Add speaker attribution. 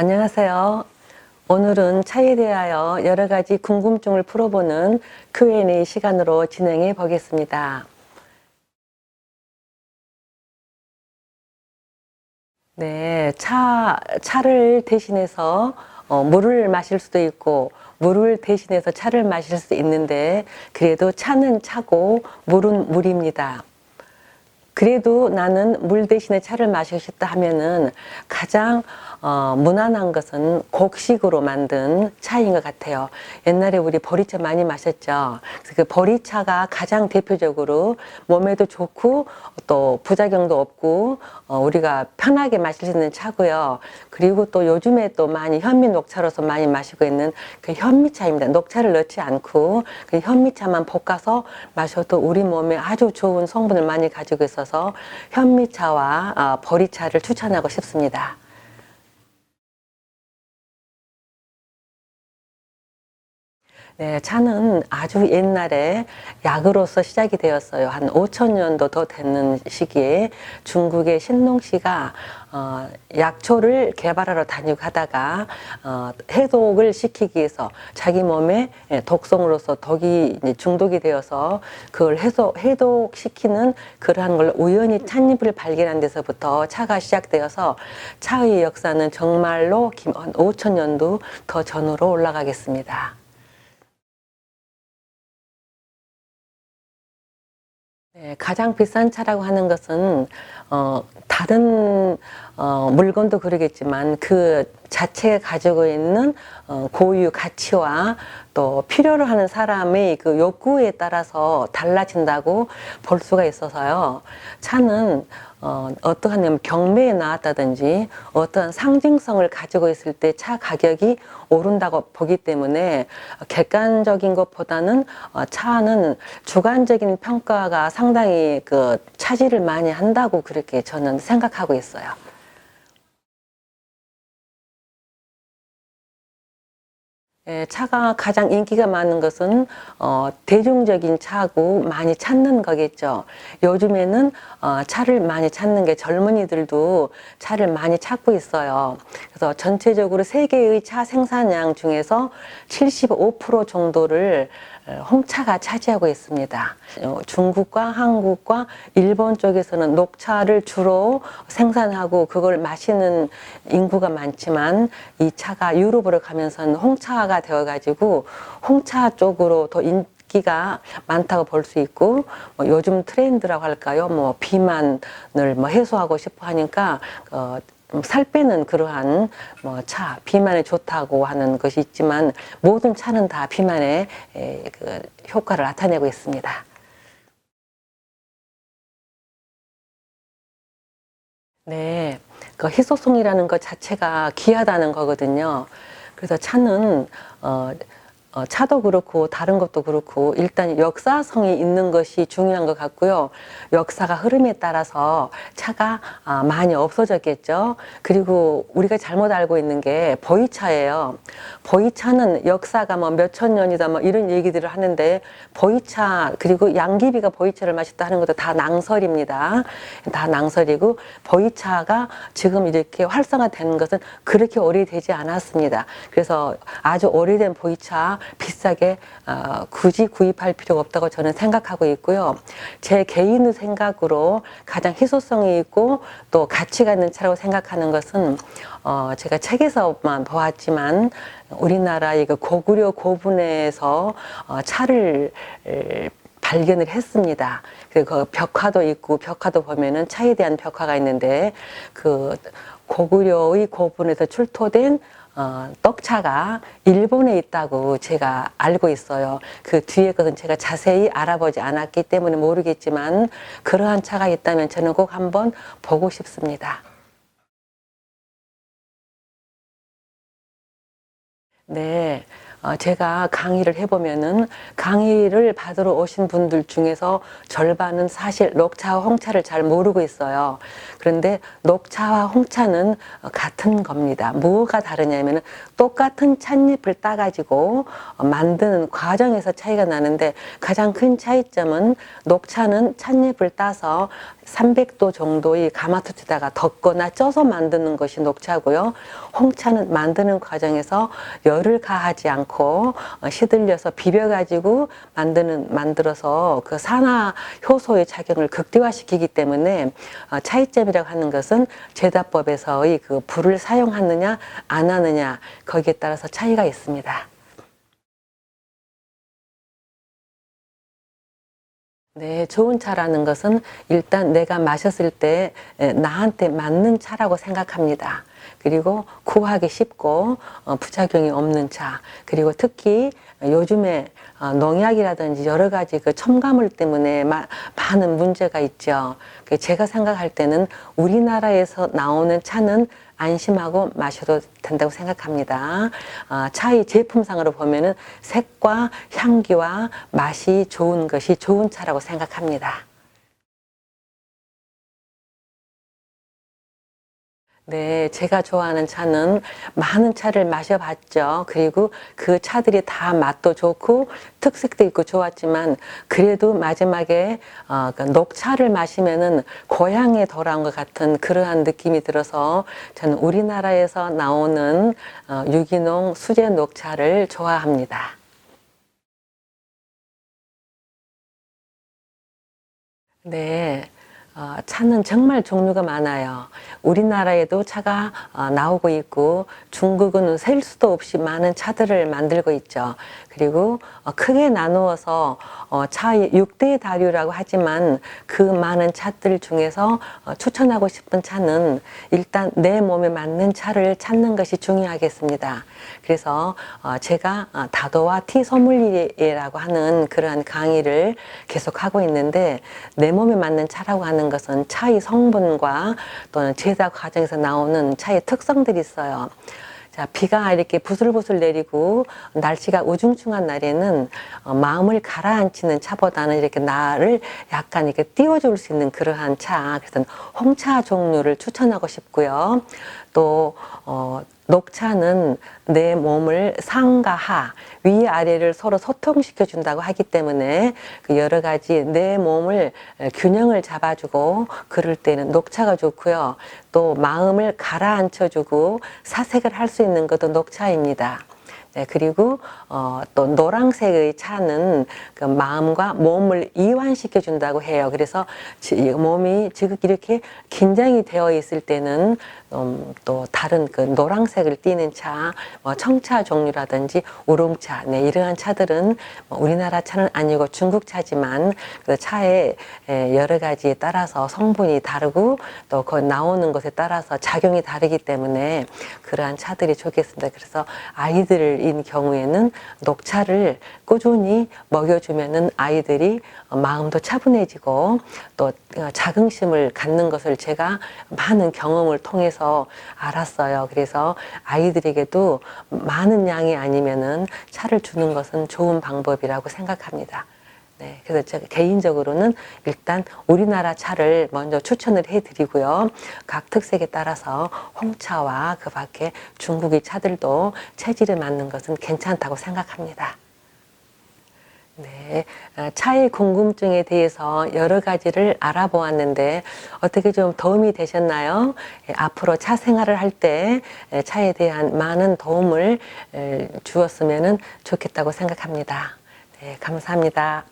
Speaker 1: 안녕하세요. 오늘은 차에 대하여 여러 가지 궁금증을 풀어보는 Q&A 시간으로 진행해 보겠습니다. 네, 차를 대신해서 물을 마실 수도 있고, 물을 대신해서 차를 마실 수 있는데, 그래도 차는 차고, 물은 물입니다. 그래도 나는 물 대신에 차를 마시고 싶다 하면은 가장 무난한 것은 곡식으로 만든 차인 것 같아요. 옛날에 우리 보리차 많이 마셨죠. 그래서 그 보리차가 가장 대표적으로 몸에도 좋고 또 부작용도 없고 우리가 편하게 마실 수 있는 차고요. 그리고 또 요즘에 또 많이 현미 녹차로서 많이 마시고 있는 그 현미차입니다. 녹차를 넣지 않고 그 현미차만 볶아서 마셔도 우리 몸에 아주 좋은 성분을 많이 가지고 있어서 현미차와 보리차를 추천하고 싶습니다. 네, 차는 아주 옛날에 약으로서 시작이 되었어요. 한 5천 년도 더 되는 시기에 중국의 신농시가 약초를 개발하러 다니고 하다가 해독을 시키기 위해서 자기 몸에 독성으로서 독이 이제 중독이 되어서 그걸 해독시키는 그러한 걸 우연히 찻잎을 발견한 데서부터 차가 시작되어서 차의 역사는 정말로 한 5천 년도 더 전으로 올라가겠습니다. 네, 가장 비싼 차라고 하는 것은 다른 물건도 그러겠지만 그 자체가 가지고 있는 고유 가치와 또 필요로 하는 사람의 그 욕구에 따라서 달라진다고 볼 수가 있어서요. 차는 어떠한 경매에 나왔다든지 어떠한 상징성을 가지고 있을 때 차 가격이 오른다고 보기 때문에 객관적인 것보다는 차는 주관적인 평가가 상당히 그 차지를 많이 한다고 그렇게 저는 생각하고 있어요. 예, 차가 가장 인기가 많은 것은 대중적인 차고 많이 찾는 거겠죠. 요즘에는 차를 많이 찾는 게 젊은이들도 차를 많이 찾고 있어요. 그래서 전체적으로 세계의 차 생산량 중에서 75% 정도를 홍차가 차지하고 있습니다. 중국과 한국과 일본 쪽에서는 녹차를 주로 생산하고 그걸 마시는 인구가 많지만 이 차가 유럽으로 가면서는 홍차가 되어가지고 홍차 쪽으로 더 인기가 많다고 볼 수 있고 요즘 트렌드라고 할까요? 뭐 비만을 뭐 해소하고 싶어 하니까 살 빼는 그러한 비만에 좋다고 하는 것이 있지만 모든 차는 다 비만에 그 효과를 나타내고 있습니다. 네, 그 희소성이라는 것 자체가 귀하다는 거거든요. 그래서 차는 차도 그렇고 다른 것도 그렇고 일단 역사성이 있는 것이 중요한 것 같고요. 역사가 흐름에 따라서 차가 많이 없어졌겠죠. 그리고 우리가 잘못 알고 있는 게 보이차예요. 보이차는 역사가 뭐 몇천 년이다 뭐 이런 얘기들을 하는데 보이차 그리고 양귀비가 보이차를 마셨다 하는 것도 다 낭설입니다. 다 낭설이고 보이차가 지금 이렇게 활성화되는 것은 그렇게 오래되지 않았습니다. 그래서 아주 오래된 보이차 비싸게 굳이 구입할 필요가 없다고 저는 생각하고 있고요. 제 개인의 생각으로 가장 희소성이 있고 또 가치가 있는 차라고 생각하는 것은 제가 책에서만 보았지만 우리나라의 그 고구려 고분에서 차를 발견을 했습니다. 그 벽화도 있고 벽화도 보면은 차에 대한 벽화가 있는데 그 고구려의 고분에서 출토된 떡차가 일본에 있다고 제가 알고 있어요. 그 뒤에 것은 제가 자세히 알아보지 않았기 때문에 모르겠지만 그러한 차가 있다면 저는 꼭 한번 보고 싶습니다. 네. 제가 강의를 해보면은 강의를 받으러 오신 분들 중에서 절반은 사실 녹차와 홍차를 잘 모르고 있어요. 그런데 녹차와 홍차는 같은 겁니다. 뭐가 다르냐면은 똑같은 찻잎을 따가지고 만드는 과정에서 차이가 나는데 가장 큰 차이점은 녹차는 찻잎을 따서 300도 정도의 가마솥에다가 덮거나 쪄서 만드는 것이 녹차고요. 홍차는 만드는 과정에서 열을 가하지 않고 시들려서 비벼가지고 만들어서 그 산화 효소의 작용을 극대화시키기 때문에 차이점이라고 하는 것은 제다법에서의 그 불을 사용하느냐 안 하느냐 거기에 따라서 차이가 있습니다. 네, 좋은 차라는 것은 일단 내가 마셨을 때 나한테 맞는 차라고 생각합니다. 그리고 구하기 쉽고 부작용이 없는 차. 그리고 특히 요즘에 농약이라든지 여러 가지 그 첨가물 때문에 많은 문제가 있죠. 제가 생각할 때는 우리나라에서 나오는 차는 안심하고 마셔도 된다고 생각합니다. 차의 제품상으로 보면은 색과 향기와 맛이 좋은 것이 좋은 차라고 생각합니다. 네, 제가 좋아하는 차는 많은 차를 마셔봤죠. 그리고 그 차들이 다 맛도 좋고 특색도 있고 좋았지만 그래도 마지막에 그 녹차를 마시면은 고향에 돌아온 것 같은 그러한 느낌이 들어서 저는 우리나라에서 나오는 유기농 수제 녹차를 좋아합니다. 네. 차는 정말 종류가 많아요. 우리나라에도 차가 나오고 있고 중국은 셀 수도 없이 많은 차들을 만들고 있죠. 그리고 크게 나누어서 차의 6대 다류라고 하지만 그 많은 차들 중에서 추천하고 싶은 차는 일단 내 몸에 맞는 차를 찾는 것이 중요하겠습니다. 그래서 제가 다도와 티 소믈리에라고 하는 그러한 강의를 계속 하고 있는데 내 몸에 맞는 차라고 하는 것은 차의 성분과 또는 제작 과정에서 나오는 차의 특성들이 있어요. 자, 비가 이렇게 부슬부슬 내리고 날씨가 우중충한 날에는 마음을 가라앉히는 차보다는 이렇게 나를 약간 이렇게 띄워줄 수 있는 그러한 차. 그래서 홍차 종류를 추천하고 싶고요. 또 녹차는 내 몸을 상과 하, 위아래를 서로 소통시켜 준다고 하기 때문에 그 여러 가지 내 몸을 균형을 잡아주고 그럴 때는 녹차가 좋고요. 또 마음을 가라앉혀 주고 사색을 할 수 있는 것도 녹차입니다. 네, 그리고 또 노란색의 차는 그 마음과 몸을 이완시켜 준다고 해요. 그래서 몸이 지금 이렇게 긴장이 되어 있을 때는 또 다른 그 노란색을 띠는 차, 뭐 청차 종류라든지 우롱차, 네, 이러한 차들은 뭐 우리나라 차는 아니고 중국 차지만 그 차의 여러 가지에 따라서 성분이 다르고 또 그 나오는 것에 따라서 작용이 다르기 때문에 그러한 차들이 좋겠습니다. 그래서 아이들인 경우에는 녹차를 꾸준히 먹여주면은 아이들이 마음도 차분해지고 또 자긍심을 갖는 것을 제가 많은 경험을 통해서 알았어요. 그래서 아이들에게도 많은 양이 아니면은 차를 주는 것은 좋은 방법이라고 생각합니다. 네, 그래서 제가 개인적으로는 일단 우리나라 차를 먼저 추천을 해드리고요. 각 특색에 따라서 홍차와 그 밖에 중국의 차들도 체질에 맞는 것은 괜찮다고 생각합니다. 네, 차의 궁금증에 대해서 여러 가지를 알아보았는데 어떻게 좀 도움이 되셨나요? 앞으로 차 생활을 할 때 차에 대한 많은 도움을 주었으면 좋겠다고 생각합니다. 네, 감사합니다.